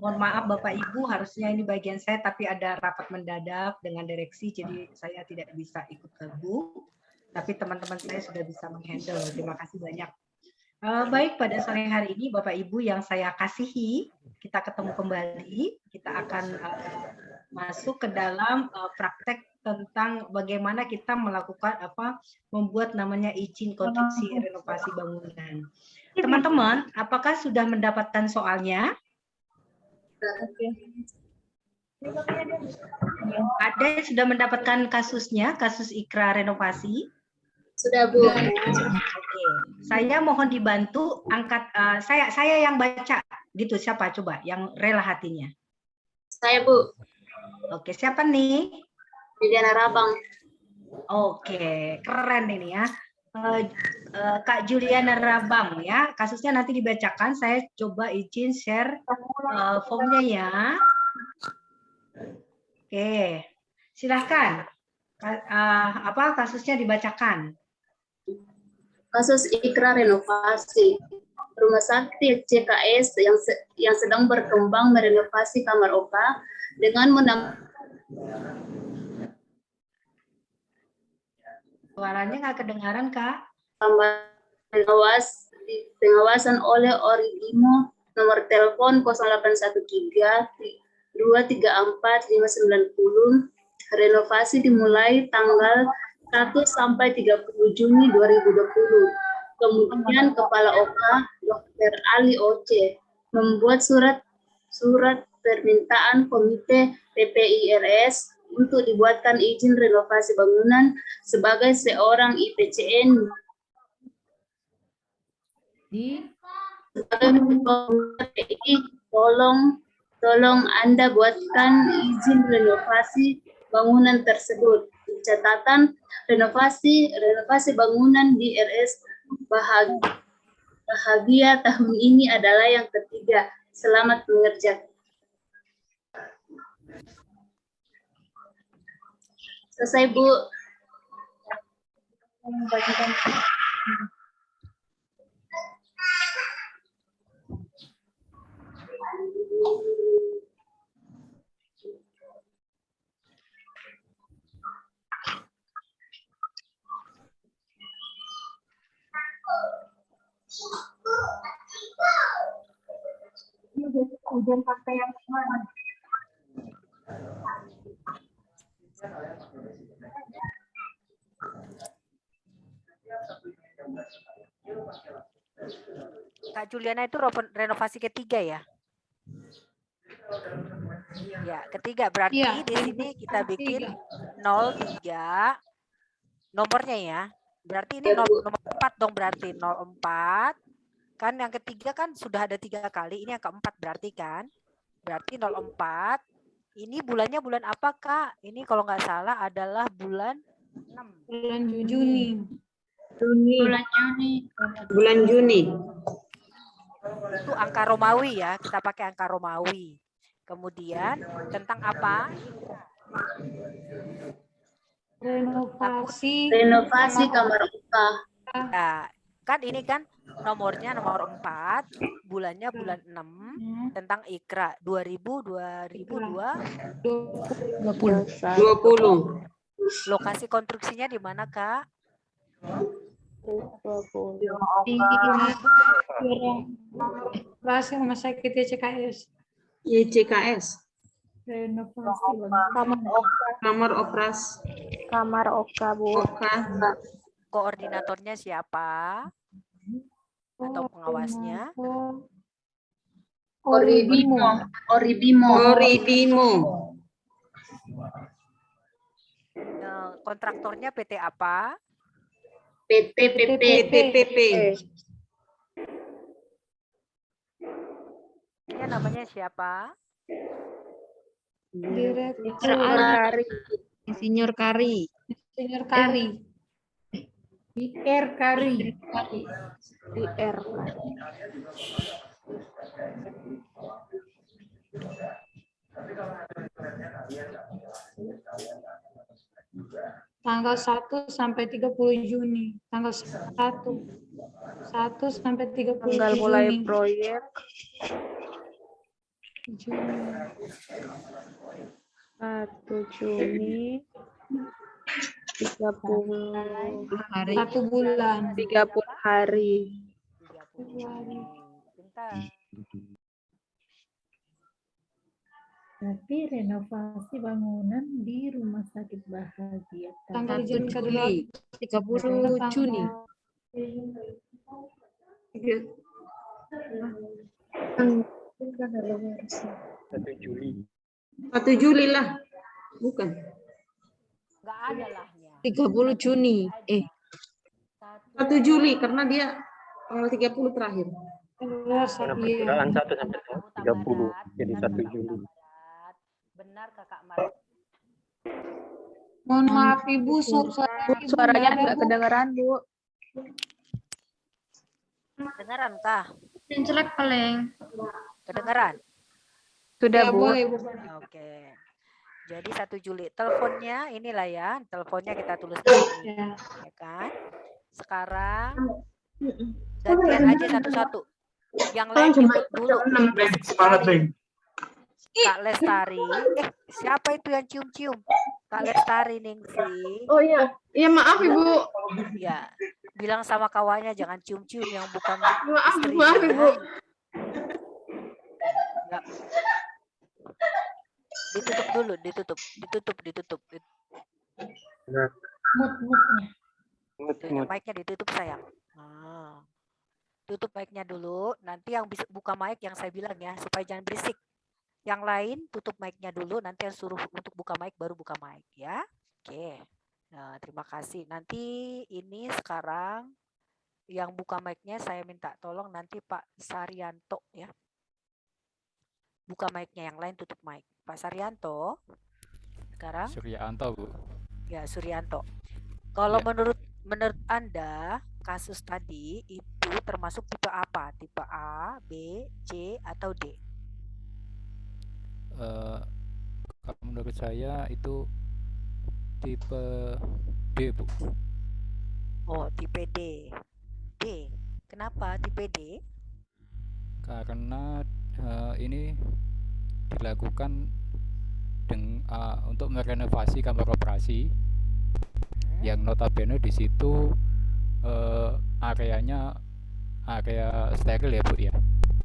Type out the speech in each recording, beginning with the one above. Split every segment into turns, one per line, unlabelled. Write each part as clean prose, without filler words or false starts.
Mohon maaf Bapak Ibu, harusnya ini bagian saya, tapi ada rapat mendadak dengan direksi, jadi saya tidak bisa ikut gabung. Tapi teman-teman saya sudah bisa menghandle. Terima kasih banyak. Baik, pada sore hari ini Bapak Ibu yang saya kasihi, kita ketemu kembali. Kita akan masuk ke dalam praktek tentang bagaimana kita melakukan membuat namanya izin konstruksi renovasi bangunan. Teman-teman, apakah sudah mendapatkan soalnya? Ada yang sudah mendapatkan kasusnya, kasus ikrar renovasi?
Sudah, Bu.
Oke, saya mohon dibantu angkat, saya yang baca, gitu. Siapa coba yang rela hatinya?
Saya, Bu.
Oke, siapa nih?
Juliana Rabang.
Oke, keren ini ya. Kak Juliana Rabang ya, kasusnya nanti dibacakan. Saya coba izin share formnya ya. Oke, silahkan. Kasusnya dibacakan?
Kasus ikrar renovasi. Rumah sakit CKS yang sedang berkembang merenovasi kamar OPA dengan
Suaranya nggak kedengaran, Kak?
Pengawasan oleh Origimo, nomor telepon 0813 234 590. Renovasi dimulai tanggal 1 sampai 30 Juni 2020. Kemudian Kepala OPA Dr. Ali Oce membuat surat permintaan Komite PPIRS untuk dibuatkan izin renovasi bangunan sebagai seorang IPCN tolong Anda buatkan izin renovasi bangunan tersebut. Catatan renovasi bangunan di RS Bahagia tahun ini adalah yang ketiga. Selamat mengerjakan. Selesai, Bu.
Kemudian pakai yang mana? Kak Juliana itu renovasi ketiga ya? Ya, ketiga. Berarti ya, di sini kita bikin 03 nomornya ya. Berarti ini nomor 4 dong, berarti 04. Kan yang ketiga kan sudah ada 3 kali, ini yang keempat berarti kan? Berarti 04. Ini bulannya bulan apa, Kak? Ini kalau nggak salah adalah bulan 6.
Bulan Juni.
Bulan Juni.
Itu angka Romawi ya, kita pakai angka Romawi. Kemudian tentang apa?
Renovasi
kamar OPA.
Nah, kan ini kan nomornya nomor 4, bulannya bulan 6, tentang Ikra 2020. Lokasi konstruksinya di mana, Kak?
Renovasi rumah sakit YCKS.
YCKS.
Kamar oka, Bu.
Koordinatornya siapa? Atau pengawasnya?
Oribimo.
Kontraktornya PT apa?
PPP.
Ini namanya siapa?
Direktur
Insinyur Kari.
DR Kari. Tanggal 1 sampai 30 Juni. Tanggal 1 sampai 30
tanggal
Juni.
mulai proyek.
Juni 30
hari.
1 bulan.
30 hari.
30 Juni. Bentar.
Tapi renovasi bangunan di Rumah Sakit Bahagia.
Tanggal
1
Juni
Juli, 30 Juni. Satu Juli lah. Bukan.
Nggak ada lahnya.
30 Juni. 1 Juli karena dia tanggal 30 terakhir.
Iya.
Perkiraan 1 sampai 30 jadi 1 Juli.
Benar Kakak Mar.
Mohon maaf Ibu, suaranya
Suaranya nggak kedengeran, Bu.
Kedengeran kah?
yang jelek paling.
Kedengeran?
Sudah,
Ya,
Bu.
boleh, Bu.
Oke. Jadi 1 Juli. Teleponnya inilah ya. Teleponnya kita tulis di sini.
Ya.
Ya kan? Sekarang gantian aja satu-satu. Yang lain ikut dulu. Kak Lestari. Siapa itu yang cium-cium? Kak Lestari Ningsi.
Oh iya. Iya, maaf Ibu.
Ya. Bilang sama kawannya jangan cium-cium yang bukan
Maaf,
istrinya.
maaf Ibu.
Ya. Ditutup dulu, ditutup.
Mut-mutnya.
Mic-nya ditutup sayang. Nah. Tutup mic-nya dulu. Nanti yang bisa buka mic yang saya bilang ya, supaya jangan berisik. Yang lain tutup mic-nya dulu, nanti yang suruh untuk buka mic baru buka mic ya. Oke. Nah, terima kasih. Nanti ini sekarang yang buka mic-nya saya minta tolong nanti Pak Saryanto ya. Buka mic-nya, yang lain tutup mic. Pak Saryanto. Sekarang
Suryanto, Bu.
ya Suryanto. Kalau
Ya.
menurut Anda kasus tadi itu termasuk tipe apa? Tipe A, B, C atau D?
Kalau menurut saya itu tipe D, Bu.
Oh, tipe D. D. Kenapa tipe D?
Karena ini dilakukan untuk merenovasi kamar operasi yang notabene di situ areanya area steril ya, Bu ya.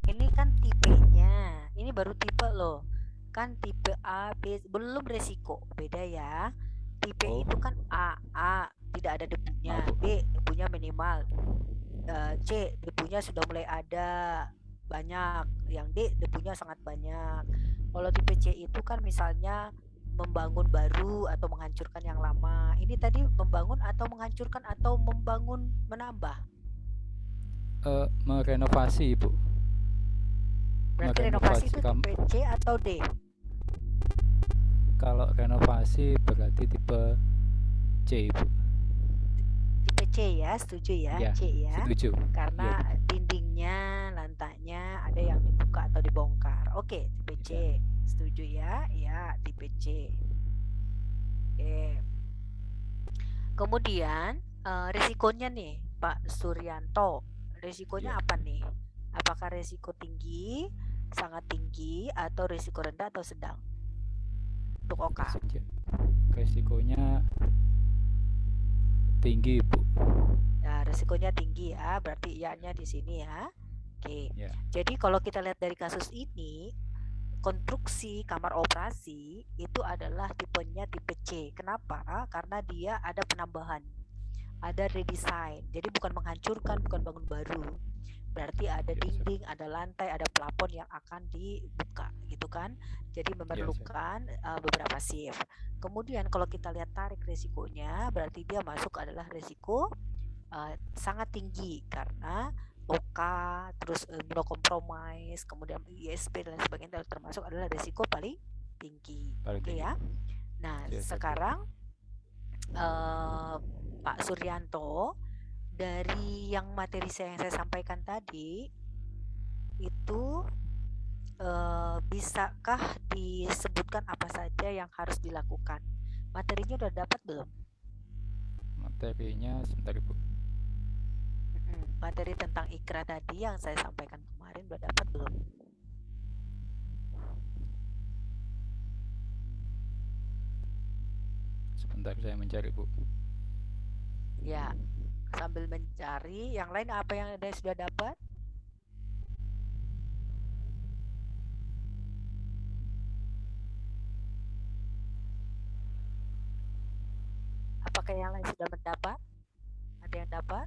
Ini kan tipenya. Ini baru tipe loh. Kan tipe A, B, belum resiko. Beda ya. Tipe
Oh.
itu kan A, tidak ada debunya.
Bu.
B, debunya minimal. C, debunya sudah mulai ada banyak. Yang D, debunya sangat banyak. Kalau tipe C itu kan misalnya membangun baru atau menghancurkan yang lama. Ini tadi membangun atau menghancurkan atau membangun menambah.
Merenovasi, Bu.
Berarti renovasi itu
Merenovasi
tipe C atau D?
Kalau renovasi berarti tipe C, Bu.
Tipe C ya, setuju ya,
Ya,
C ya.
setuju.
Karena dindingnya, lantainya ada yang dibuka atau dibongkar. Oke, tipe C. Setuju ya? Ya, tipe C. Oke. Kemudian risikonya nih, Pak Suryanto. Risikonya apa nih? Apakah risiko tinggi, sangat tinggi, atau risiko rendah atau sedang? Untuk Oka.
Resikonya tinggi, Bu.
Nah, risikonya tinggi ya, berarti iya-nya di sini ya. Oke.
Ya.
Jadi kalau kita lihat dari kasus ini, konstruksi kamar operasi itu adalah tipenya tipe C. Kenapa? Karena dia ada penambahan, ada redesign. Jadi bukan menghancurkan, bukan bangun baru. Berarti ada dinding, ada lantai, ada plafon yang akan dibuka, gitu kan? Jadi memerlukan beberapa shift. Kemudian kalau kita lihat tarik resikonya, berarti dia masuk adalah resiko sangat tinggi karena OK, terus imunokompromis, kemudian ISP dan sebagainya termasuk adalah resiko paling tinggi. Oke ya. Nah, sekarang Pak Suryanto, dari yang materi yang saya sampaikan tadi itu bisakah disebutkan apa saja yang harus dilakukan? Materinya udah dapat belum?
Materinya sebentar, Bu.
Materi tentang IKRA tadi yang saya sampaikan kemarin udah dapat belum?
Sebentar saya mencari, Bu.
Ya, sambil mencari, yang lain apa yang ada sudah dapat? Apakah yang lain sudah mendapat? Ada yang dapat?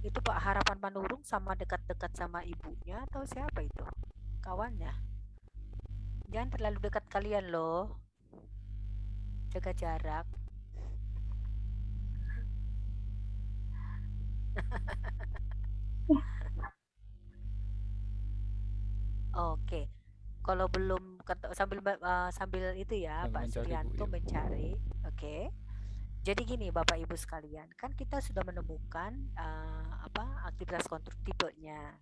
Itu Pak Harapan Manurung sama dekat-dekat sama ibunya atau siapa itu? Kawannya. Jangan terlalu dekat kalian loh. Jaga jarak. Oke. Kalau belum sambil itu ya
Sambil
Pak
mencari, Bu,
Suryanto
ya.
mencari. Oke. Jadi gini Bapak Ibu sekalian, kan kita sudah menemukan aktivitas kontrol tipenya.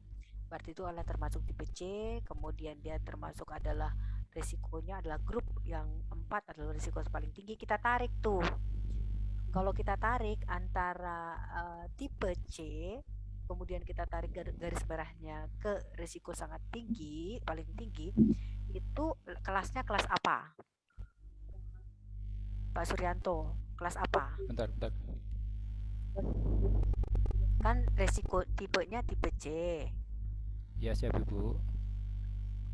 Berarti itu adalah termasuk tipe C, kemudian dia termasuk adalah risikonya adalah grup yang 4 adalah risiko paling tinggi. Kita tarik tuh. Kalau kita tarik antara tipe C, kemudian kita tarik garis merahnya ke risiko sangat tinggi, paling tinggi, itu kelasnya kelas apa? Pak Suryanto, kelas apa?
Bentar.
Kan resiko tipenya tipe C.
Ya, siap, Ibu.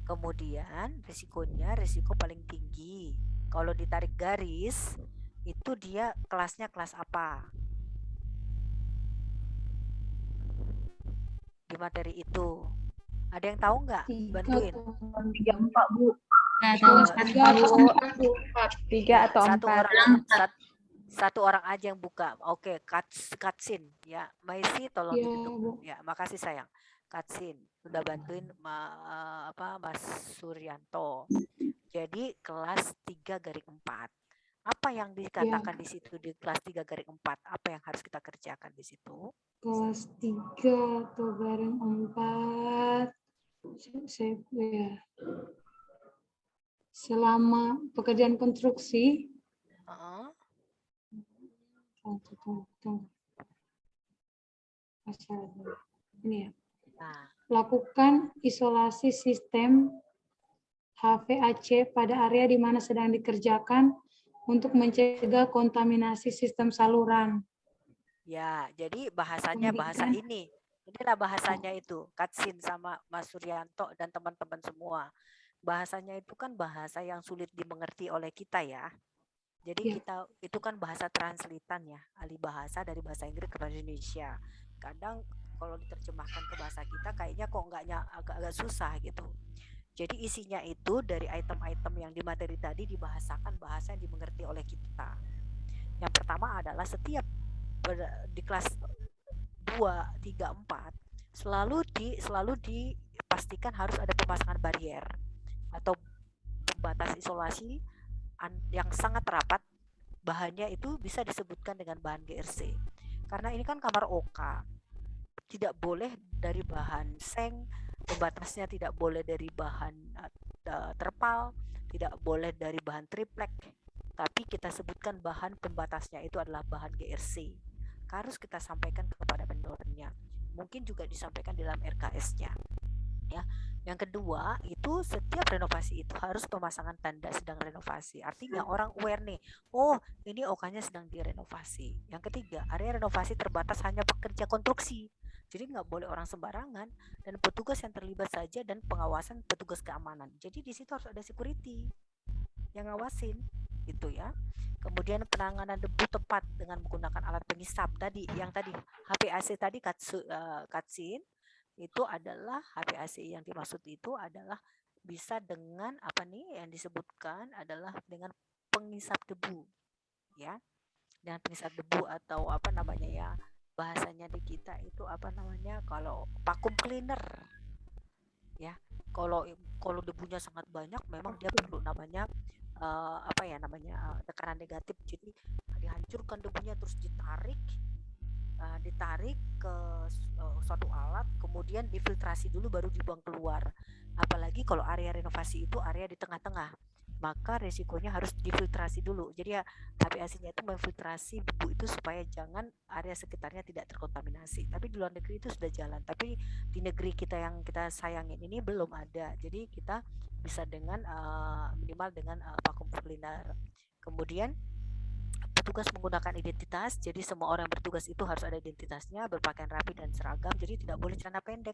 Kemudian risikonya risiko paling tinggi. Kalau ditarik garis, itu dia kelasnya kelas apa? Di materi itu. Ada yang tahu nggak? Bantuin.
3, 4, Bu.
Tiga atau
Satu
empat.
orang, satu orang aja yang buka. Oke, Katsin ya. Maisi tolong
Iya,
ditutup.
Bu.
Ya, makasih sayang. Katsin udah bantuin Mas Suryanto. Jadi kelas 3/4. Apa yang dikatakan di situ di kelas 3/4? Apa yang harus kita kerjakan di situ?
Kelas 3 atau garing 4. Saya ya. Selama pekerjaan konstruksi,
Heeh.
ini ya.
Nah,
Lakukan isolasi sistem HVAC pada area di mana sedang dikerjakan untuk mencegah kontaminasi sistem saluran.
ya, jadi bahasanya bahasa ini. Inilah bahasanya itu, Katsin sama Mas Suryanto dan teman-teman semua. Bahasanya itu kan bahasa yang sulit dimengerti oleh kita ya. Jadi kita itu kan bahasa translatean ya, alih bahasa dari bahasa Inggris ke bahasa Indonesia. Kadang kalau diterjemahkan ke bahasa kita kayaknya kok agak susah gitu. Jadi isinya itu dari item-item yang di materi tadi dibahasakan bahasa yang dimengerti oleh kita. Yang pertama adalah setiap di kelas 2, 3, 4 selalu dipastikan harus ada pemasangan barrier atau pembatas isolasi yang sangat rapat. Bahannya itu bisa disebutkan dengan bahan GRC. Karena ini kan kamar OK. Tidak boleh dari bahan seng, pembatasnya tidak boleh dari bahan terpal, tidak boleh dari bahan triplek. Tapi kita sebutkan bahan pembatasnya itu adalah bahan GRC. Harus kita sampaikan kepada vendornya. Mungkin juga disampaikan dalam RKS-nya. Ya. Yang kedua, itu setiap renovasi itu harus pemasangan tanda sedang renovasi. Artinya orang aware nih, oh ini OK-nya sedang direnovasi. Yang ketiga, area renovasi terbatas hanya pekerja konstruksi. Jadi nggak boleh orang sembarangan dan petugas yang terlibat saja dan pengawasan petugas keamanan. Jadi di situ harus ada security yang ngawasin gitu ya. Kemudian penanganan debu tepat dengan menggunakan alat pengisap tadi, yang tadi HVAC tadi Katsin itu adalah HVAC yang dimaksud itu adalah bisa dengan apa nih yang disebutkan adalah dengan pengisap debu ya, dengan pengisap debu atau apa namanya ya bahasanya di kita itu apa namanya kalau vacuum cleaner ya. Kalau debunya sangat banyak memang dia perlu namanya tekanan negatif, jadi dihancurkan debunya terus ditarik ke suatu alat, kemudian difiltrasi dulu baru dibuang keluar. Apalagi kalau area renovasi itu area di tengah-tengah, maka resikonya harus difiltrasi dulu. Jadi ya HPAC-nya itu memfiltrasi debu itu supaya jangan area sekitarnya tidak terkontaminasi. Tapi di luar negeri itu sudah jalan, tapi di negeri kita yang kita sayangin ini belum ada. Jadi kita bisa dengan minimal dengan vakum cleaner. Kemudian petugas menggunakan identitas, jadi semua orang bertugas itu harus ada identitasnya, berpakaian rapi dan seragam, jadi tidak boleh celana pendek,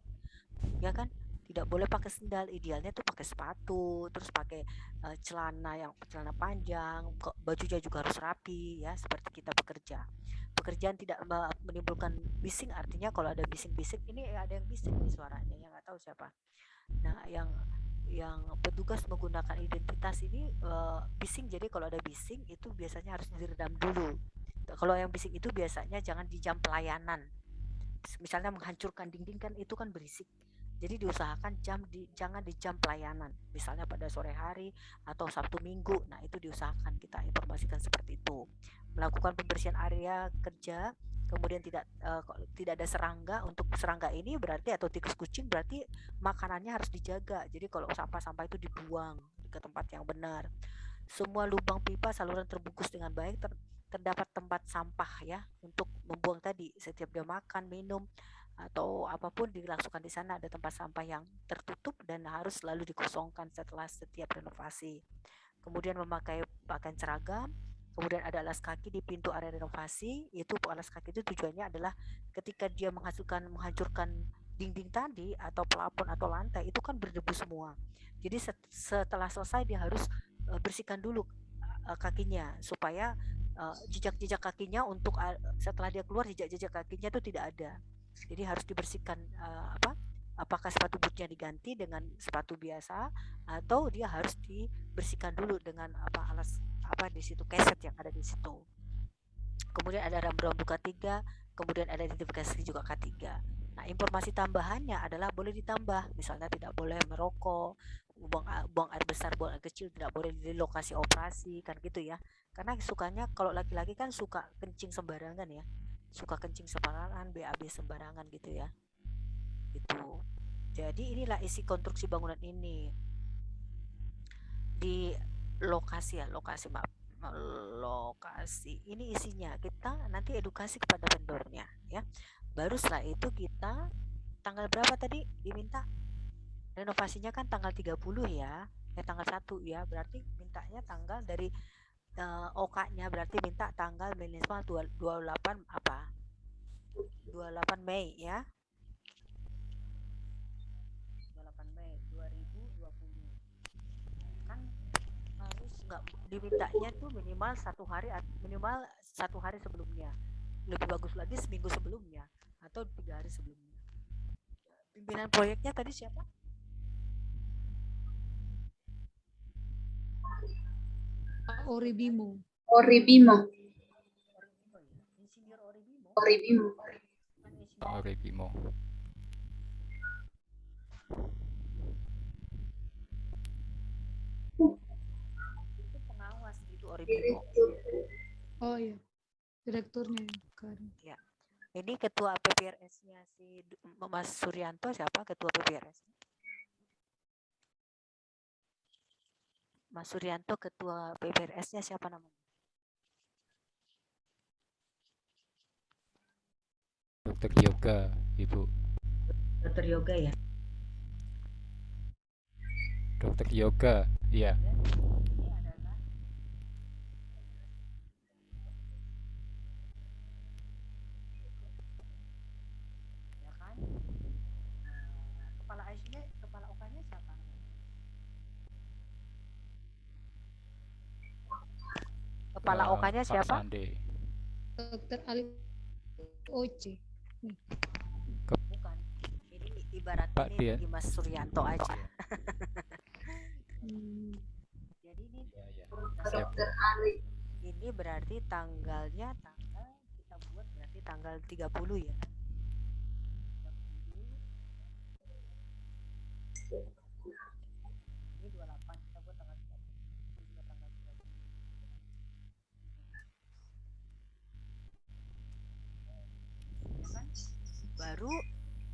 ya kan? Tidak boleh pakai sendal, idealnya tuh pakai sepatu, terus pakai celana panjang, bajunya juga harus rapi, ya, seperti kita bekerja. Pekerjaan tidak menimbulkan bising, artinya kalau ada bising-bising, ini ada yang bising nih suaranya, yang nggak tahu siapa. Nah, yang petugas menggunakan identitas ini bising, jadi kalau ada bising itu biasanya harus diredam dulu. Kalau yang bising itu biasanya jangan di jam pelayanan, misalnya menghancurkan dinding kan itu kan berisik, jadi diusahakan jangan di jam pelayanan, misalnya pada sore hari atau Sabtu Minggu. Nah, itu diusahakan, kita informasikan seperti itu. Melakukan pembersihan area kerja, kemudian tidak ada serangga. Untuk serangga ini berarti atau tikus kucing berarti makanannya harus dijaga. Jadi kalau sampah-sampah itu dibuang ke tempat yang benar. Semua lubang pipa saluran terbungkus dengan baik, terdapat tempat sampah ya untuk membuang tadi. Setiap dia makan, minum atau apapun dilangsungkan di sana, ada tempat sampah yang tertutup dan harus selalu dikosongkan setelah setiap renovasi. Kemudian memakai pakaian seragam. Kemudian ada alas kaki di pintu area renovasi. Itu alas kaki itu tujuannya adalah ketika dia menghancurkan dinding tadi atau pelapon atau lantai, itu kan berdebu semua. Jadi setelah selesai dia harus bersihkan dulu kakinya supaya jejak-jejak kakinya untuk setelah dia keluar jejak-jejak kakinya itu tidak ada. Jadi harus dibersihkan apakah sepatu bootnya diganti dengan sepatu biasa atau dia harus dibersihkan dulu dengan alas di situ keset yang ada di situ. Kemudian ada rambu-rambu K3, kemudian ada identifikasi juga K3. Nah, informasi tambahannya adalah boleh ditambah, misalnya tidak boleh merokok, buang air besar, buang air kecil tidak boleh di lokasi operasi, kan gitu ya. Karena sukanya kalau laki-laki kan suka kencing sembarangan ya, suka kencing sembarangan, BAB sembarangan gitu ya. Itu. Jadi inilah isi konstruksi bangunan ini di lokasi ini isinya. Kita nanti edukasi kepada vendornya ya. Baru setelah itu kita tanggal berapa tadi diminta renovasinya kan tanggal 30 ya, tanggal 1 ya, berarti mintanya tanggal dari OK-nya berarti minta tanggal minimal 28 Mei ya. 28 Mei 2020. Kan harus nggak dimintanya tuh minimal satu hari sebelumnya, lebih bagus lagi seminggu sebelumnya atau 3 hari sebelumnya. Pimpinan proyeknya tadi siapa?
Pak Oribimo.
Insinyur Oribimo.
Oribimo.
Itu pengawas gitu Oribimo.
Oh iya, direkturnya sekarang.
Ya. Ini ketua PPRS-nya si Mas Suryanto siapa ketua PPRS? Mas Suryanto ketua PPRS-nya siapa namanya?
Dokter Yoga, Ibu.
Dokter Yoga ya.
Dokter Yoga, iya.
Ini adalah ya kan? Kepala IC-nya, kepala OK-nya siapa? Kepala OK-nya
Pak
siapa?
Sande.
Dokter Ali Oce.
Bukan. Ini ibarat
Pak
ini
dia.
Mas Suryanto aja. Jadi ini
Siap.
ini berarti tanggal kita buat berarti tanggal 30 ya. 30. Ini 28 kita buat tanggal 30. Ini juga tanggal 30. Ya kan? Baru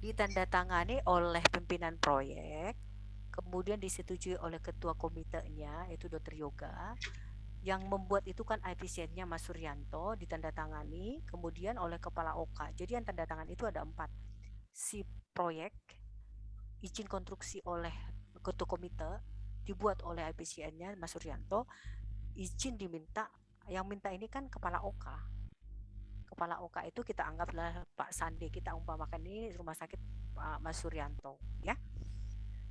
ditandatangani oleh pimpinan proyek. kemudian disetujui oleh ketua komitenya, yaitu Dr. Yoga. Yang membuat itu kan IPCN-nya Mas Suryanto, ditandatangani, kemudian oleh Kepala OK. Jadi yang tanda tangan itu ada 4. Si proyek, izin konstruksi oleh ketua komite, dibuat oleh IPCN-nya Mas Suryanto, izin diminta, yang minta ini kan Kepala OK. Kepala OK itu kita anggaplah Pak Sandi, kita umpamakan ini rumah sakit Mas Suryanto, ya.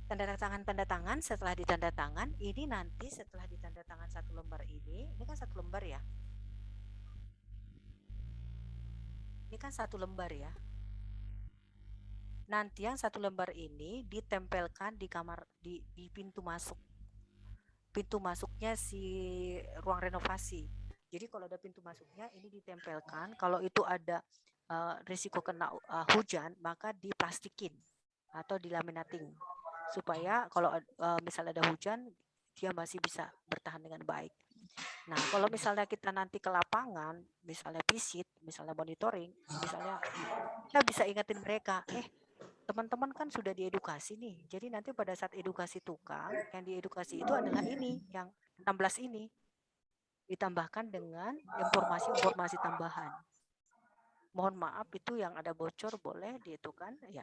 Tanda tangan setelah ditanda tangan ini nanti setelah ditanda tangan 1 lembar ini kan 1 lembar ya, ini kan 1 lembar ya, nanti yang 1 lembar ini ditempelkan di kamar, di pintu masuknya si ruang renovasi. Jadi kalau ada pintu masuknya ini ditempelkan, kalau itu ada risiko kena hujan maka diplastikin atau dilaminating, supaya kalau misalnya ada hujan dia masih bisa bertahan dengan baik. Nah, kalau misalnya kita nanti ke lapangan, misalnya visit, misalnya monitoring, misalnya kita bisa ingetin mereka, teman-teman kan sudah diedukasi nih. Jadi nanti pada saat edukasi tukang, yang diedukasi itu adalah ini, yang 16 ini. Ditambahkan dengan informasi-informasi tambahan. Mohon maaf itu yang ada bocor boleh diitukan ya.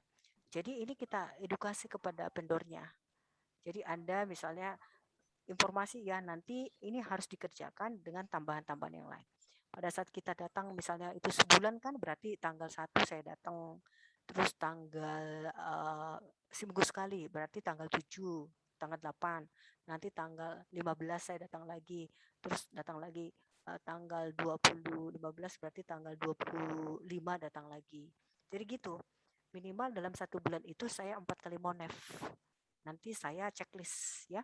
Jadi ini kita edukasi kepada vendornya. Jadi Anda misalnya informasi ya nanti ini harus dikerjakan dengan tambahan-tambahan yang lain. Pada saat kita datang misalnya itu sebulan kan berarti tanggal 1 saya datang, terus tanggal seminggu sekali berarti tanggal 7, tanggal 8, nanti tanggal 15 saya datang lagi, terus datang lagi tanggal 20, 15 berarti tanggal 25 datang lagi. Jadi gitu. Minimal dalam 1 bulan itu saya 4 kali monef. Nanti saya checklist ya.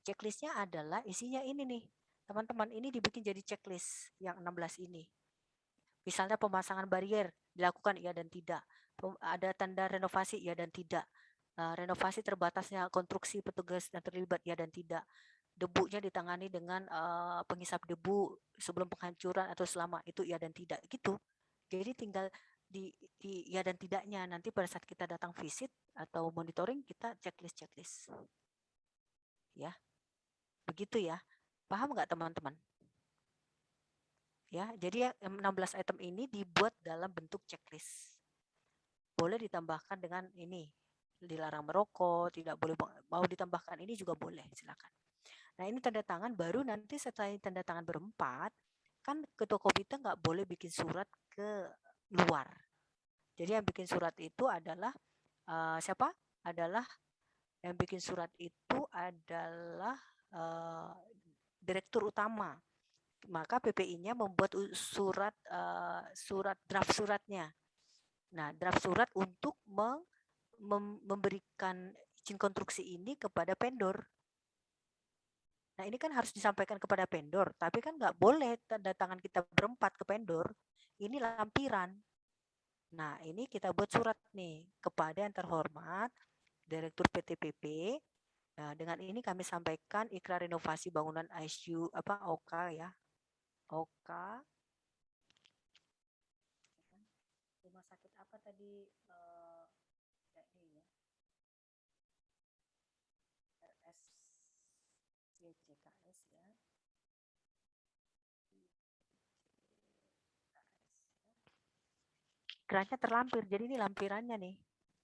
Checklistnya adalah isinya ini nih. Teman-teman ini dibikin jadi checklist yang 16 ini. Misalnya pemasangan barier dilakukan iya dan tidak. Ada tanda renovasi iya dan tidak. Renovasi terbatasnya konstruksi petugas yang terlibat iya dan tidak. Debunya ditangani dengan penghisap debu sebelum penghancuran atau selama itu iya dan tidak gitu. Jadi tinggal di ya dan tidaknya nanti pada saat kita datang visit atau monitoring kita checklist ya, begitu ya, paham nggak teman-teman ya? Jadi 16 item ini dibuat dalam bentuk checklist, boleh ditambahkan dengan ini, dilarang merokok, tidak boleh, mau ditambahkan ini juga boleh, silakan. Nah ini tanda tangan, baru nanti setelah tanda tangan berempat kan ketua komite nggak boleh bikin surat ke luar. Jadi yang bikin surat itu adalah siapa? Adalah yang bikin surat itu adalah direktur utama. Maka PPI-nya membuat surat draft suratnya. Nah, draft surat untuk memberikan izin konstruksi ini kepada vendor. Nah, ini kan harus disampaikan kepada vendor, tapi kan nggak boleh tanda tangan kita berempat ke vendor. Ini lampiran. Nah, ini kita buat surat nih kepada yang terhormat Direktur PTPP. Nah, dengan ini kami sampaikan ikrar renovasi bangunan ICU OK ya. OK. Rumah sakit apa tadi? YCKS ya. Ikrarnya terlampir, jadi ini lampirannya nih.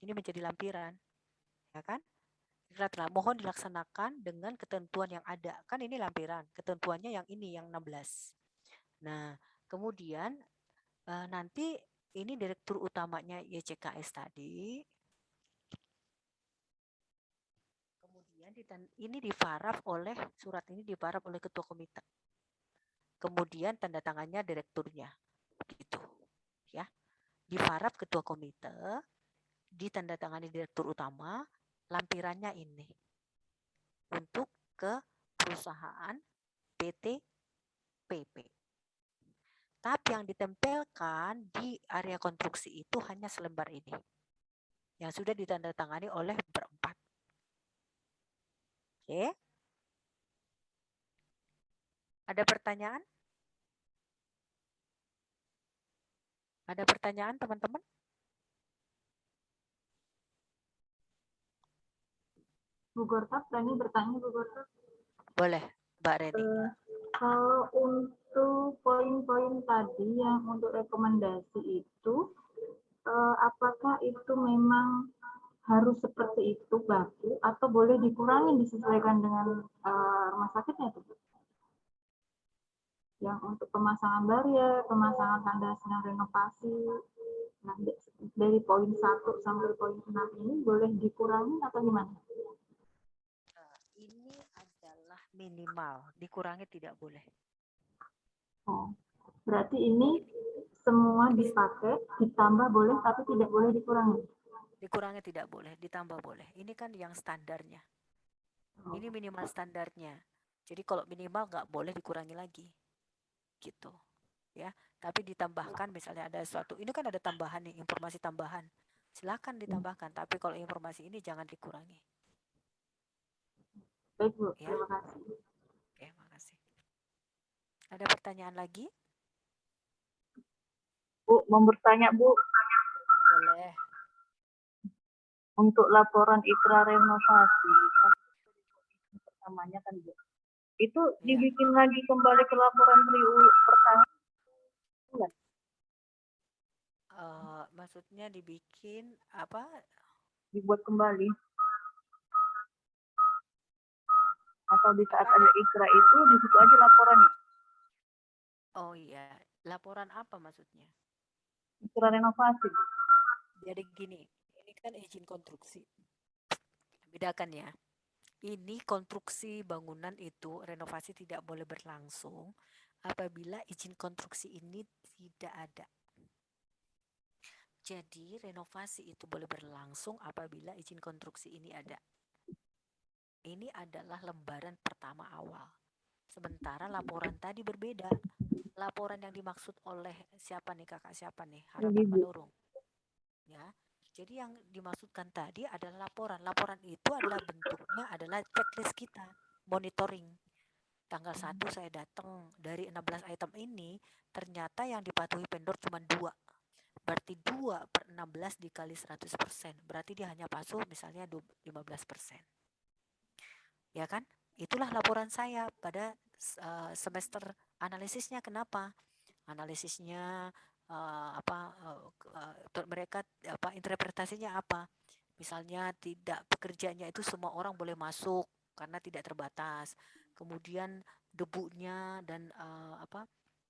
Ini menjadi lampiran, ya kan? Mohon dilaksanakan dengan ketentuan yang ada. Kan ini lampiran, ketentuannya yang ini, yang 16. Nah, kemudian nanti ini direktur utamanya YCKS tadi. Kemudian ini diparaf oleh, surat ini diparaf oleh ketua komite. Kemudian tanda tangannya direkturnya. Begitu. Ya. Diparaf ketua komite, ditandatangani direktur utama, lampirannya ini untuk ke perusahaan PT PP. Tapi yang ditempelkan di area konstruksi itu hanya selembar ini yang sudah ditandatangani oleh berempat. Oke. Ada pertanyaan? Ada pertanyaan teman-teman?
Bu Gortap, Rani bertanya Bu Gortap.
Boleh, Mbak Reni.
Kalau untuk poin-poin tadi yang untuk rekomendasi itu, apakah itu memang harus seperti itu baku atau boleh dikurangi disesuaikan dengan rumah sakitnya itu? Yang untuk pemasangan barrier, pemasangan tanda silang renovasi, nah dari poin 1 sampai poin 6 ini boleh dikurangi atau gimana?
Ini adalah minimal, dikurangi tidak boleh.
Oh, berarti ini semua dipakai, ditambah boleh tapi tidak boleh dikurangi.
Dikurangi tidak boleh, ditambah boleh. Ini kan yang standarnya. Ini minimal standarnya. Jadi kalau minimal nggak boleh dikurangi lagi. Gitu. Ya, tapi ditambahkan misalnya ada suatu, ini kan ada tambahan nih, informasi tambahan. Silakan ditambahkan, tapi kalau informasi ini jangan dikurangi.
Baik Bu,
Ya.
terima kasih.
Oke, makasih. Ada pertanyaan lagi?
Bu, mau bertanya Bu,
Boleh.
untuk laporan ikrar renovasi, kan pertamanya kan Bu, itu dibikin lagi kembali ke laporan pertama?
Maksudnya dibikin apa?
Dibuat kembali? Atau di saat ada ikrar itu, di situ aja laporannya?
Oh iya, laporan apa maksudnya?
Ikrar renovasi.
Jadi gini, ini kan izin konstruksi. Bedakan ya. Ini konstruksi bangunan itu renovasi tidak boleh berlangsung apabila izin konstruksi ini tidak ada. Jadi renovasi itu boleh berlangsung apabila izin konstruksi ini ada. Ini adalah lembaran pertama awal. Sementara laporan tadi berbeda. Laporan yang dimaksud oleh siapa nih kakak, siapa nih? Harapan Manurung. Ya. Jadi yang dimaksudkan tadi adalah laporan. Laporan itu adalah bentuknya adalah checklist kita, monitoring. Tanggal 1 saya datang, dari 16 item ini ternyata yang dipatuhi vendor cuma 2. Berarti 2 per 16 dikali 100%. Berarti dia hanya patuh misalnya 15%. Ya kan? Itulah laporan saya pada semester analisisnya. Kenapa? Analisisnya mereka interpretasinya apa? Misalnya tidak pekerjanya itu semua orang boleh masuk karena tidak terbatas. Kemudian debunya dan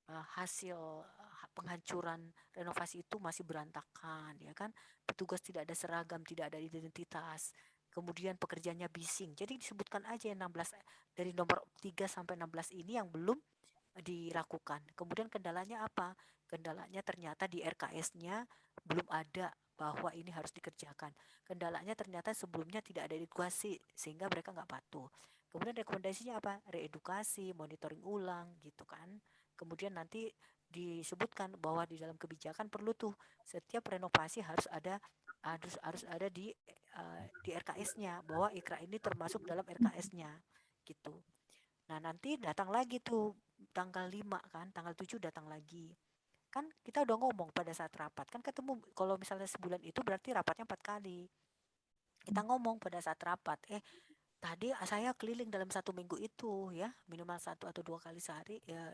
hasil penghancuran renovasi itu masih berantakan, ya kan? Petugas tidak ada seragam, tidak ada identitas. Kemudian pekerjaannya bising. Jadi disebutkan aja 16 dari nomor 3 sampai 16 ini yang belum dilakukan. Kemudian kendalanya apa? Kendalanya ternyata di RKS-nya belum ada bahwa ini harus dikerjakan. Kendalanya ternyata sebelumnya tidak ada edukasi sehingga mereka nggak patuh. Kemudian rekomendasinya apa? Reedukasi, monitoring ulang gitu kan. Kemudian nanti disebutkan bahwa di dalam kebijakan perlu tuh setiap renovasi harus ada di RKS-nya bahwa IKRA ini termasuk dalam RKS-nya gitu. Nah, nanti datang lagi tuh tanggal 5 kan, tanggal 7 datang lagi. Kan kita udah ngomong pada saat rapat, kan ketemu kalau misalnya sebulan itu berarti rapatnya 4 kali. Kita ngomong pada saat rapat, tadi saya keliling dalam 1 minggu itu ya, minimal 1 atau 2 kali sehari ya,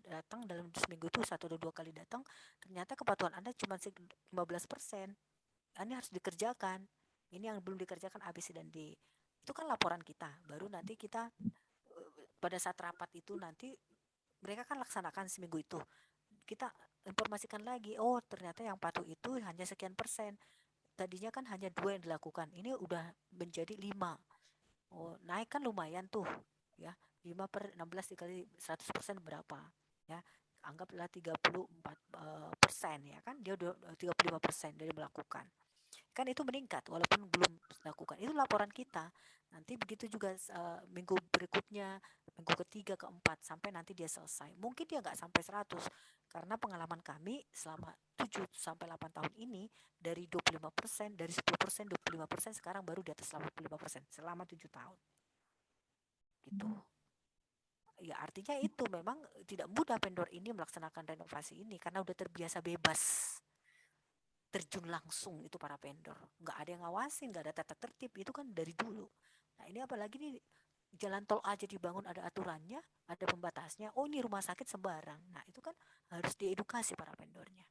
datang dalam seminggu itu 1 atau 2 kali datang, ternyata kepatuhan Anda cuma 15%. Ini harus dikerjakan. Ini yang belum dikerjakan A, B, C, dan D. Itu kan laporan kita. Baru nanti kita pada saat rapat itu nanti mereka kan laksanakan seminggu itu. Kita informasikan lagi, oh ternyata yang patuh itu hanya sekian persen. Tadinya kan hanya 2 yang dilakukan. Ini udah menjadi 5. Oh, naik kan lumayan tuh, ya. 5 per 16 dikali 100% berapa? Ya, anggaplah 34% ya kan, dia udah 35% dari melakukan. Kan itu meningkat walaupun belum dilakukan. Itu laporan kita. Nanti begitu juga minggu berikutnya, minggu ketiga, keempat, sampai nanti dia selesai. Mungkin dia nggak sampai 100, karena pengalaman kami selama 7 sampai 8 tahun ini, dari 25%, dari 10%, 25%, sekarang baru di atas 85% selama 7 tahun. Gitu. Ya artinya itu memang tidak mudah vendor ini melaksanakan renovasi ini, karena udah terbiasa bebas. Terjun langsung itu para vendor. Nggak ada yang ngawasin, nggak ada tata tertib. Itu kan dari dulu. Nah ini apalagi nih jalan tol aja dibangun ada aturannya, ada pembatasnya. Oh ini rumah sakit sembarang. Nah itu kan harus diedukasi para vendornya.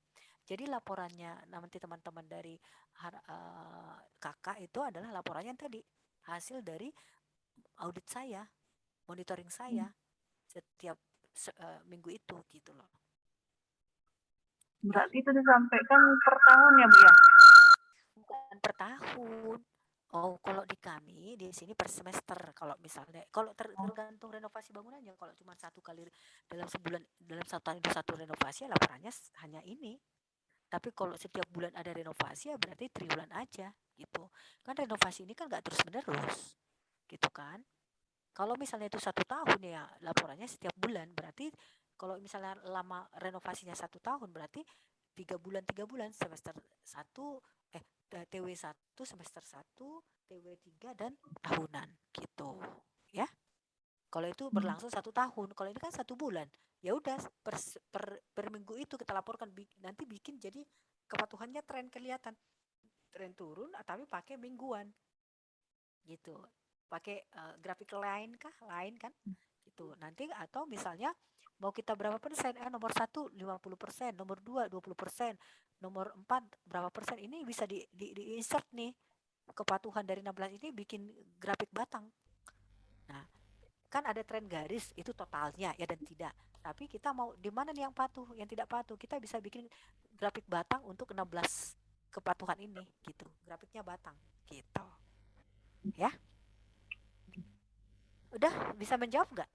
Jadi laporannya nanti teman-teman dari kakak itu adalah laporannya tadi hasil dari audit saya, monitoring saya setiap minggu itu gitu loh.
Berarti itu disampaikan per tahun ya Bu ya?
Bukan per tahun. Oh, kalau di kami di sini per semester. Kalau misalnya, kalau tergantung renovasi bangunannya. Kalau cuma satu kali dalam sebulan, dalam satu tahun itu satu renovasi, ya laporannya hanya ini. Tapi kalau setiap bulan ada renovasi, ya berarti triwulan aja gitu. Kan renovasi ini kan nggak terus menerus, gitu kan? Kalau misalnya itu 1 tahun ya laporannya setiap bulan. Berarti kalau misalnya lama renovasinya 1 tahun, berarti 3 bulan semester 1 TW1 semester 1, TW3 dan tahunan gitu ya. Kalau itu berlangsung 1 tahun, kalau ini kan 1 bulan. Ya udah per minggu itu kita laporkan, nanti bikin jadi kepatuhannya tren kelihatan. Tren turun tapi pakai mingguan. Gitu. Pakai grafik lain kan? Gitu. Nanti atau misalnya mau kita berapa persen? Nomor 1 50%, nomor 2 20%, nomor 4 berapa persen? Ini bisa di insert nih. Kepatuhan dari 16 ini bikin grafik batang. Nah, kan ada tren garis itu totalnya ya dan tidak. Tapi kita mau di mana nih yang patuh, yang tidak patuh? Kita bisa bikin grafik batang untuk 16 kepatuhan ini gitu. Grafiknya batang gitu. Ya. Udah bisa menjawab nggak?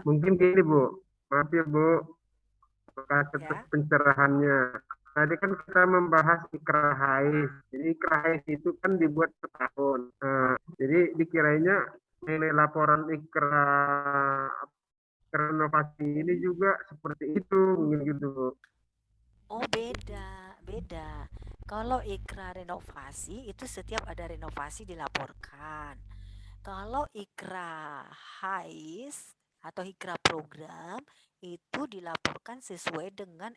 Mungkin gini Bu, maaf ya Bu, atas
Ya.
pencerahannya. Tadi kan kita membahas Iqra Hais. Jadi Iqra Hais itu kan dibuat setahun. Nah, jadi dikiranya nilai laporan Iqra renovasi ini juga seperti itu, mungkin gitu Bu.
Oh beda. Kalau Iqra renovasi itu setiap ada renovasi dilaporkan. Kalau Iqra Hais atau Iqra program itu dilaporkan sesuai dengan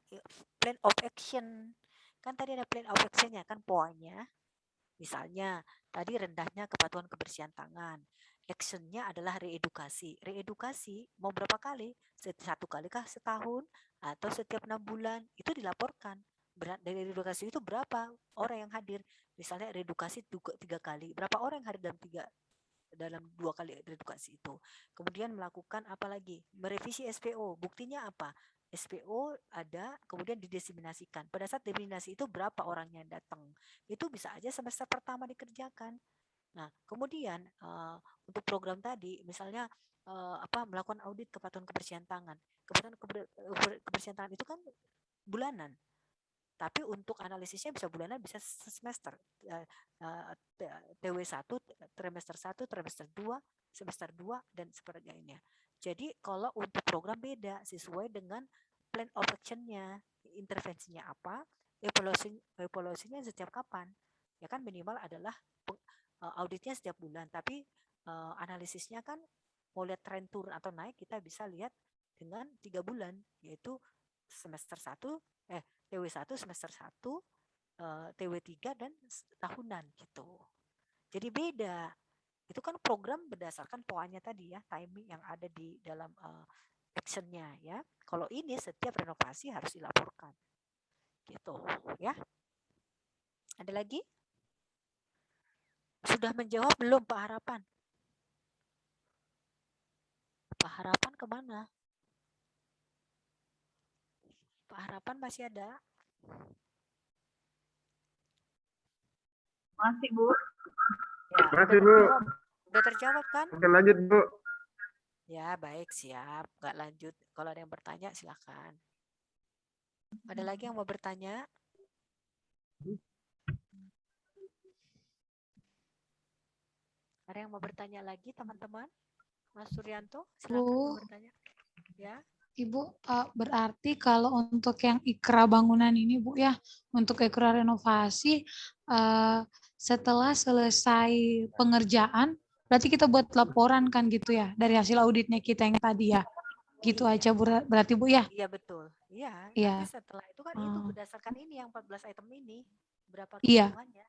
plan of action. Kan tadi ada plan of actionnya kan poinnya. Misalnya tadi rendahnya kepatuhan kebersihan tangan. Actionnya adalah reedukasi. Reedukasi mau berapa kali? 1 kali kah setahun? Atau setiap 6 bulan? Itu dilaporkan. Dari reedukasi itu berapa orang yang hadir? Misalnya reedukasi 3 kali. Berapa orang yang hadir dalam 2 kali reedukasi itu? Kemudian melakukan apa lagi? Merevisi SPO. Buktinya apa? SPO ada, kemudian didiseminasikan. Pada saat diseminasi itu berapa orang yang datang? Itu bisa aja semester pertama dikerjakan. Nah, kemudian untuk program tadi, misalnya melakukan audit kepatuhan kebersihan tangan. Kepatuhan kebersihan tangan itu kan bulanan. Tapi untuk analisisnya bisa bulanan, bisa semester. TW1, trimester 1, trimester 2, semester 2, dan sebagainya. Jadi kalau untuk program beda, sesuai dengan plan of action-nya, intervensinya apa, evaluasinya setiap kapan. Ya kan minimal adalah auditnya setiap bulan, tapi analisisnya kan mau lihat tren turun atau naik, kita bisa lihat dengan 3 bulan, yaitu semester 1, TW1 semester 1, TW3 dan tahunan gitu. Jadi beda. Itu kan program berdasarkan poinnya tadi ya, timing yang ada di dalam actionnya ya. Kalau ini setiap renovasi harus dilaporkan. Gitu ya. Ada lagi? Sudah menjawab belum Pak Harapan? Pak Harapan kemana? Pak Harapan masih ada?
Masih Bu.
Ya,
Masih Bu.
Udah terjawab kan?
Oke lanjut Bu.
Ya baik, siap. Nggak lanjut. Kalau ada yang bertanya silakan. Ada lagi yang mau bertanya? Ada yang mau bertanya lagi teman-teman? Mas Suryanto, silakan mau bertanya. Ya.
Ibu, berarti kalau untuk yang Iqra bangunan ini Bu ya, untuk Iqra renovasi, setelah selesai pengerjaan, berarti kita buat laporan kan gitu ya, dari hasil auditnya kita yang tadi ya? Gitu
Iya.
aja berarti Bu ya?
Iya betul. Iya,
Iya.
nanti setelah itu kan itu
Oh,
berdasarkan ini yang 14 item ini berapa
iya,
kebutuhannya.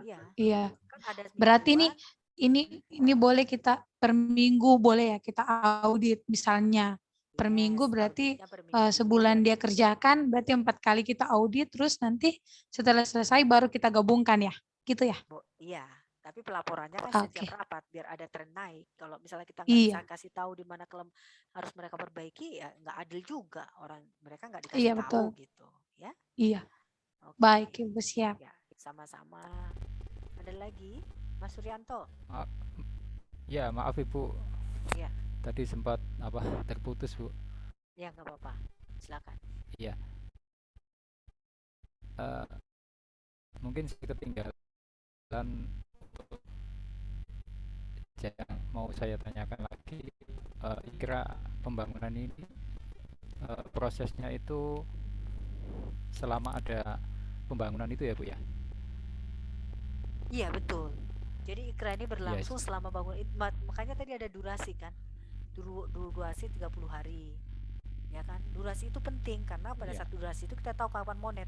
Iya,
iya.
kan ada
Berarti
mingguan.
ini boleh kita per minggu boleh ya kita audit misalnya per minggu
Yes,
berarti
auditnya per minggu.
sebulan dia kerjakan berarti 4 kali kita audit terus nanti setelah selesai baru kita gabungkan ya gitu ya.
Iya, tapi pelaporannya kan
Oke.
setiap rapat biar ada tren naik. Kalau misalnya kita nggak bisa
Iya,
kasih tahu di mana harus mereka perbaiki, ya nggak adil juga orang mereka nggak
iya
dikasih tahu
betul.
gitu, ya.
Iya.
Oke,
Baik Ibu siap.
ya sama-sama. Ada lagi, Mas Suryanto?
Ya, maaf Ibu.
Ya,
Tadi sempat terputus, Bu.
ya nggak apa-apa. Silakan.
Iya. Mungkin saya ketinggalan untuk yang mau saya tanyakan lagi. Kira pembangunan ini prosesnya itu selama ada pembangunan itu ya Bu ya?
Iya betul. Jadi ikra ini berlangsung
Yes.
selama bangun. Makanya tadi ada durasi kan. Durasi 30 hari. Ya kan? Durasi itu penting karena pada
Iya.
saat durasi itu kita tahu kapan monet.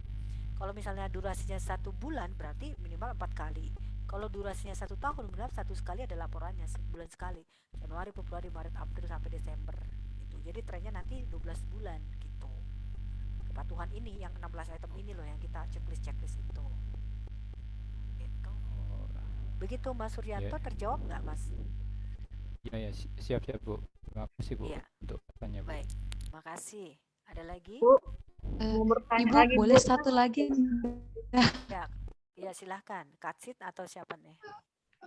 Kalau misalnya durasinya 1 bulan berarti minimal 4 kali. Kalau durasinya 1 tahun minimal 1 sekali ada laporannya, sebulan sekali. Januari, Februari, Maret, April sampai Desember. Gitu. Jadi trennya nanti 12 bulan gitu. Kepatuhan ini yang 16 item ini loh yang kita checklist itu. Gitu. Begitu Mas Suryanto,
Ya.
terjawab nggak Mas?
Ya, siap Bu. Terima kasih Bu
Iya.
untuk tanya Bu.
Baik, makasih. Ada lagi?
Bu, mau bertanya
Ibu
lagi,
boleh
Bu.
satu lagi?
Ya silahkan. Katsit atau siapa nih?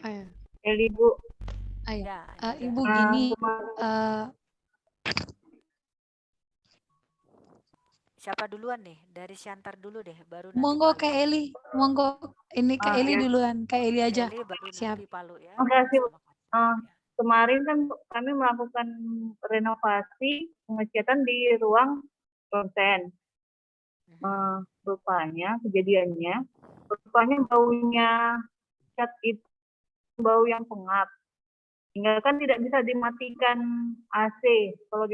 Ayo.
Eli, Bu.
Ayo.
Ya,
Ibu gini,
siapa duluan nih? Dari Syantar dulu deh, baru nanti
monggo
Palu.
Kak Eli, monggo ini Kak Eli
ya.
duluan, Kak Eli aja.
Eli baru
Siap.
nanti Palu ya.
Makasih, Bu.
Ya.
Kemarin kan kami melakukan renovasi pengecatan di ruang ronsen. Rupanya baunya cat itu bau yang pengap. Hingga kan tidak bisa dimatikan AC. Kalau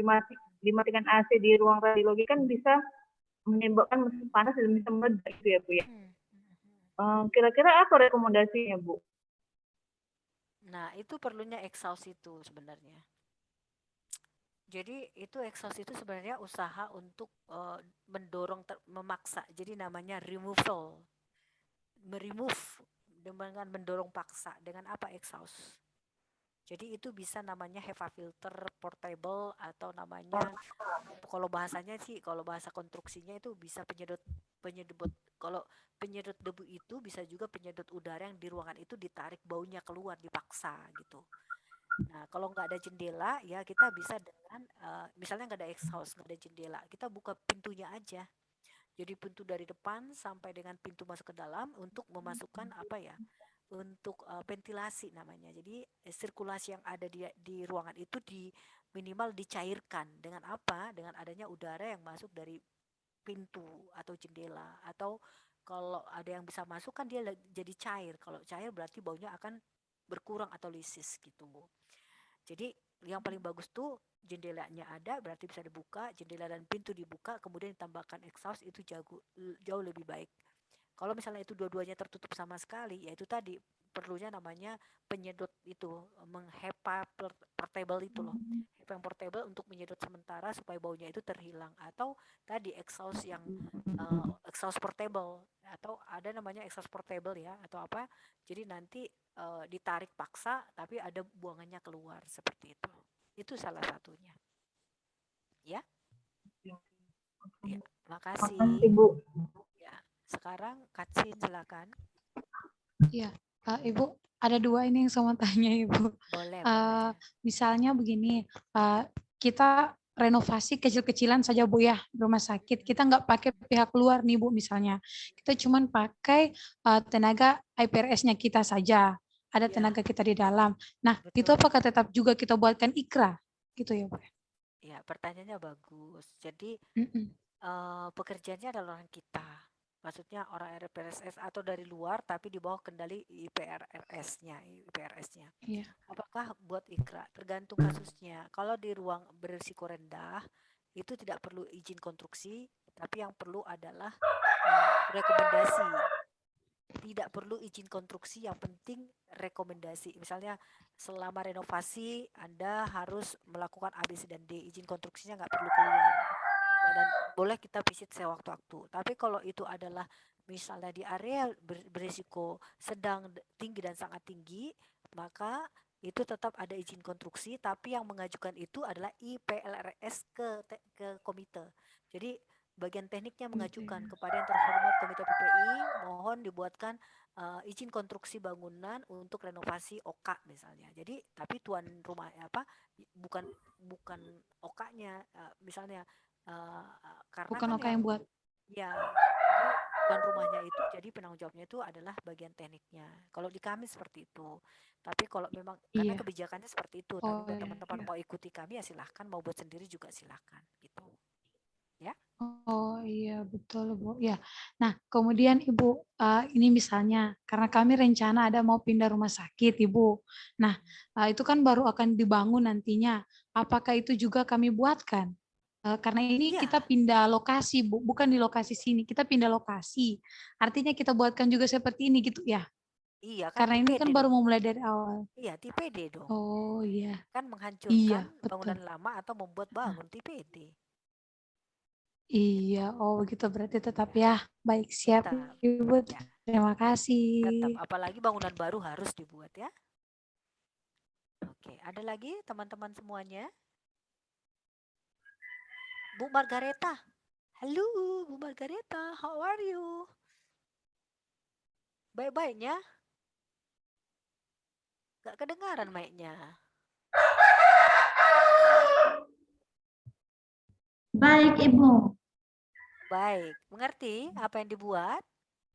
dimatikan AC di ruang radiologi kan bisa menyebabkan mesin panas dan bisa meledak gitu ya Bu ya. Kira-kira apa rekomendasinya Bu?
Nah, itu perlunya exhaust itu sebenarnya. Jadi itu exhaust itu sebenarnya usaha untuk mendorong, memaksa. Jadi namanya removal. Meremove dengan mendorong paksa. Dengan apa exhaust? Jadi itu bisa namanya HEPA filter portable atau namanya kalau bahasanya sih, kalau bahasa konstruksinya itu bisa penyedot. Kalau penyedot debu itu bisa juga penyedot udara yang di ruangan itu ditarik baunya keluar, dipaksa gitu. Nah, kalau nggak ada jendela, ya kita bisa dengan misalnya nggak ada exhaust, nggak ada jendela, kita buka pintunya aja. Jadi pintu dari depan sampai dengan pintu masuk ke dalam untuk memasukkan untuk ventilasi namanya. Jadi sirkulasi yang ada di ruangan itu minimal dicairkan dengan apa? Dengan adanya udara yang masuk dari pintu atau jendela, atau kalau ada yang bisa masuk kan dia jadi cair. Kalau cair berarti baunya akan berkurang atau lisis gitu. Jadi yang paling bagus tuh jendelanya ada, berarti bisa dibuka, jendela dan pintu dibuka, kemudian ditambahkan exhaust, itu jauh lebih baik. Kalau misalnya itu dua-duanya tertutup sama sekali, ya itu tadi perlunya namanya penyedot itu, HEPA portable itu loh. HEPA yang portable untuk menyedot sementara supaya baunya itu terhilang. Atau tadi exhaust yang exhaust portable, atau ada namanya exhaust portable ya, atau apa. Jadi nanti ditarik paksa tapi ada buangannya keluar seperti itu. Itu salah satunya. Ya. Ya, makasih.
Ibu.
Ya, sekarang Katsin silakan.
Iya, Ibu ada 2 ini yang saya mau tanya Ibu.
Boleh.
Misalnya begini, kita renovasi kecil-kecilan saja Bu ya, rumah sakit. Kita nggak pakai pihak luar nih Bu misalnya. Kita cuma pakai tenaga IPRS-nya kita saja. Ada tenaga kita di dalam. Nah,
Betul.
itu apakah tetap juga kita buatkan ikra? Gitu ya Bu?
Ya, pertanyaannya bagus. Jadi pekerjaannya adalah orang kita. maksudnya orang RPRSS atau dari luar tapi di bawah kendali IPRS-nya.
Iya.
Apakah buat IKRA? Tergantung kasusnya. Kalau di ruang berisiko rendah itu tidak perlu izin konstruksi, tapi yang perlu adalah rekomendasi. Tidak perlu izin konstruksi, yang penting rekomendasi. Misalnya selama renovasi Anda harus melakukan A, B, C, dan D. Izin konstruksinya nggak perlu keluar. Dan boleh kita visit sewaktu-waktu. Tapi kalau itu adalah misalnya di area berisiko sedang, tinggi, dan sangat tinggi, maka itu tetap ada izin konstruksi, tapi yang mengajukan itu adalah IPLRS ke komite. Jadi bagian tekniknya mengajukan kepada yang terhormat Komite PPI, mohon dibuatkan izin konstruksi bangunan untuk renovasi OK misalnya. Jadi tapi tuan rumah bukan OK-nya misalnya karena
Bukan
kan
OK yang buat.
ya tuan rumahnya itu, jadi penanggung jawabnya itu adalah bagian tekniknya. Kalau di kami seperti itu. Tapi kalau memang karena
Iya.
kebijakannya seperti itu,
Oh,
tapi
iya,
teman-teman
iya.
mau ikuti kami ya silahkan, mau buat sendiri juga silahkan gitu. Ya.
Oh iya betul Bu. Ya. Nah kemudian Ibu ini misalnya karena kami rencana ada mau pindah rumah sakit Ibu. Nah itu kan baru akan dibangun nantinya. Apakah itu juga kami buatkan? Karena ini
Iya.
kita pindah lokasi Bu, bukan di lokasi sini. Kita pindah lokasi. Artinya kita buatkan juga seperti ini gitu ya.
Iya kan
Karena ini kan
TPD
baru
dong.
mau mulai dari awal.
Iya TPD dong.
Oh iya.
Kan
Iya
menghancurkan
betul.
bangunan lama atau membuat bangun TPD.
Iya, oh begitu berarti tetap ya. Baik, siap
Tetap.
Ibu.
Ya.
Terima kasih.
Tetap, apalagi bangunan baru harus dibuat ya. Oke, ada lagi teman-teman semuanya? Bu Margareta. Halo Bu Margareta, how are you? Baik-baiknya? Gak kedengaran mic-nya.
Baik, Ibu.
Baik, mengerti apa yang dibuat?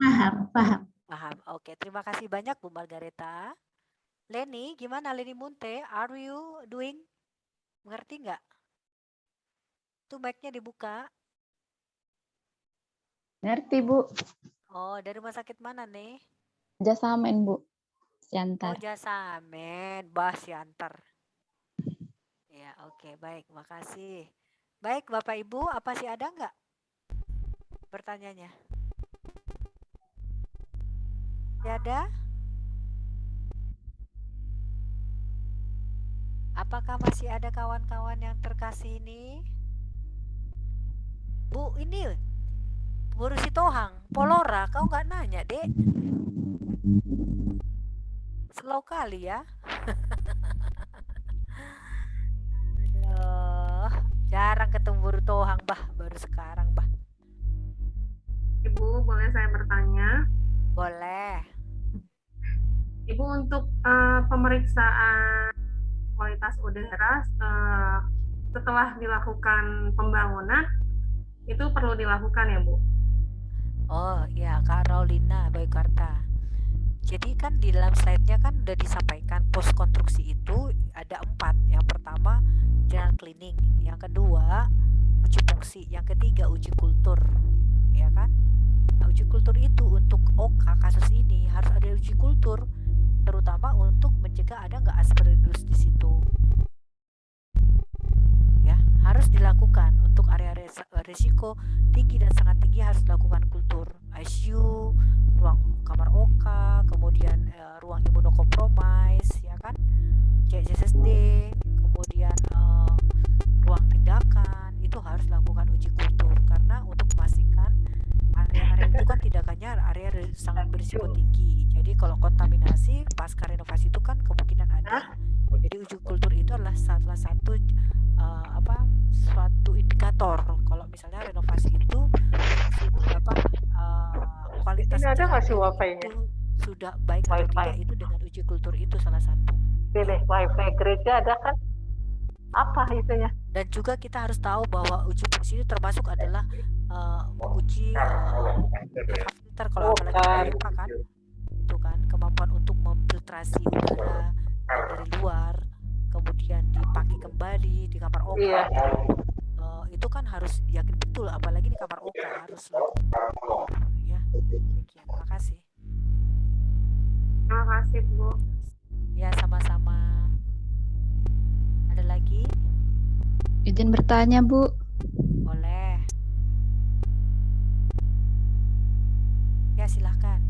Paham.
Paham. Oke, terima kasih banyak Bu Margareta. Leni, gimana Leni Munte? Are you doing? Mengerti nggak? Tuh mic-nya dibuka.
Ngerti, Bu.
Oh, dari rumah sakit mana nih?
Jasamen, Bu.
Oh,
Siantar.
Jasamen, Bah Siantar. Ya, oke, baik, makasih. Baik, Bapak Ibu, apa sih ada nggak pertanyaannya? Ya ada? Apakah masih ada kawan-kawan yang terkasih ini? Bu, ini Bu Rusitohang, Polora, kau nggak nanya, Dek? Slow kali ya. Aduh, jarang ketemu Bu Rusitohang, Bah, baru sekarang, Bah.
Ibu, boleh saya bertanya?
Boleh.
Ibu, untuk pemeriksaan kualitas udara setelah dilakukan pembangunan, itu perlu dilakukan ya, Bu?
Oh ya, Kak Raulina Bayukarta. Jadi kan di dalam slide-nya kan udah disampaikan pos konstruksi itu ada 4. Yang pertama general cleaning, yang kedua uji fungsi, yang ketiga uji kultur, ya kan? Nah, uji kultur itu untuk OK kasus ini harus ada uji kultur, terutama untuk mencegah ada nggak Aspergillus di situ. Ya, harus dilakukan untuk area risiko tinggi dan sangat tinggi, harus dilakukan kultur ICU, ruang kamar OK, kemudian ruang imunokompromis, ya kan, CSSD, kemudian ruang tindakan, itu harus dilakukan uji kultur karena untuk memastikan area-area itu kan tindakannya area sangat berisiko tinggi. Jadi kalau kontaminasi pasca renovasi itu kan kemungkinan ada. Jadi uji kultur itu adalah salah satu suatu indikator kalau misalnya renovasi itu kualitas
ada nggak sih
itu
wifi-nya?
sudah baik atau tidak, itu dengan uji kultur itu salah satu.
Pilih wifi gereja ada kan? Apa itunya?
Dan juga kita harus tahu bahwa uji fungsi itu termasuk adalah menguji filter kalau apalagi IPA kan, itu kan kemampuan untuk memfiltrasi udara dari luar, kemudian dipakai kembali di kamar OK.
Iya.
Itu kan harus yakin betul, apalagi di kamar OK harus ya. Demikian, makasih.
Terima kasih, Bu.
Ya, sama-sama. Ada lagi?
Izin bertanya, Bu.
Boleh. Ya, silahkan.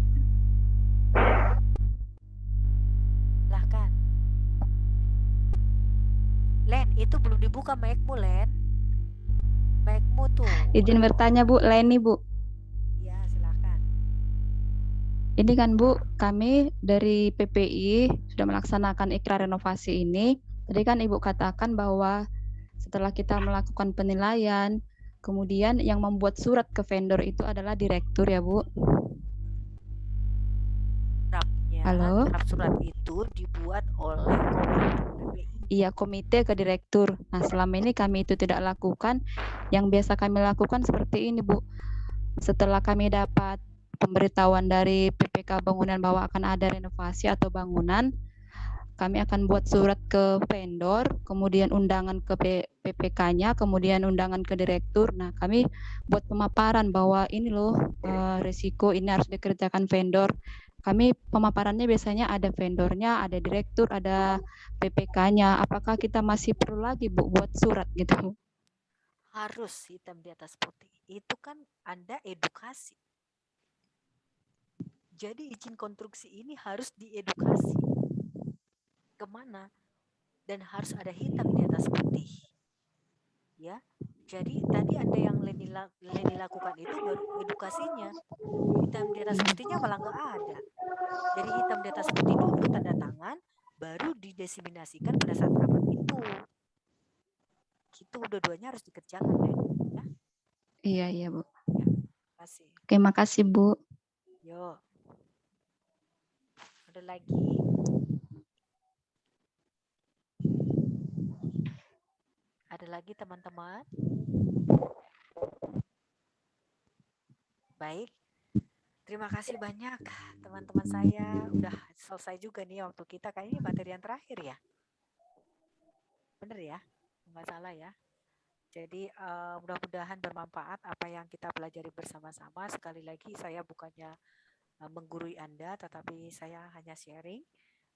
Silahkan. Len, itu belum dibuka mic-mu, Len. Mic-mu tuh.
Izin bertanya, Bu. Leni, Bu.
Ya, silahkan.
Ini kan, Bu, kami dari PPI sudah melaksanakan ikrar renovasi ini. Tadi kan Ibu katakan bahwa setelah kita melakukan penilaian, kemudian yang membuat surat ke vendor itu adalah direktur ya, Bu. Halo?
Draft surat itu dibuat oleh PPI.
Iya, komite ke direktur. Nah, selama ini kami itu tidak lakukan. Yang biasa kami lakukan seperti ini, Bu. Setelah kami dapat pemberitahuan dari PPK bangunan bahwa akan ada renovasi atau bangunan, kami akan buat surat ke vendor, kemudian undangan ke PPK-nya, kemudian undangan ke direktur. Nah, kami buat pemaparan bahwa ini loh risiko ini harus dikerjakan vendor. Kami pemaparannya biasanya ada vendornya, ada direktur, ada PPK-nya. Apakah kita masih perlu lagi, Bu, buat surat gitu?
Harus hitam di atas putih. Itu kan Anda edukasi. Jadi izin konstruksi ini harus diedukasi. Kemana? Dan harus ada hitam di atas putih. Ya, jadi tadi ada yang Leni lakukan itu baru edukasinya. Hitam di atas putihnya malah nggak ada. Jadi hitam di atas putih dulu tanda tangan, baru didiseminasikan pada saat rapat itu. Itu dua-duanya harus dikerjakan, ya.
Iya, Bu.
Ya, kasih.
Oke, makasih, Bu.
Yo. Ada lagi? Ada lagi teman-teman? Baik. Terima kasih banyak teman-teman saya. Udah selesai juga nih waktu kita. Kayaknya materi yang terakhir ya. Bener ya? Nggak salah ya. Jadi mudah-mudahan bermanfaat apa yang kita pelajari bersama-sama. Sekali lagi saya bukannya menggurui Anda, tetapi saya hanya sharing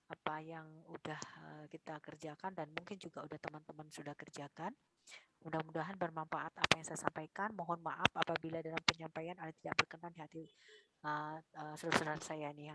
apa yang udah kita kerjakan dan mungkin juga udah teman-teman sudah kerjakan. Mudah-mudahan bermanfaat apa yang saya sampaikan. Mohon maaf apabila dalam penyampaian ada tidak berkenan di hati saudara-saudara saya nih yang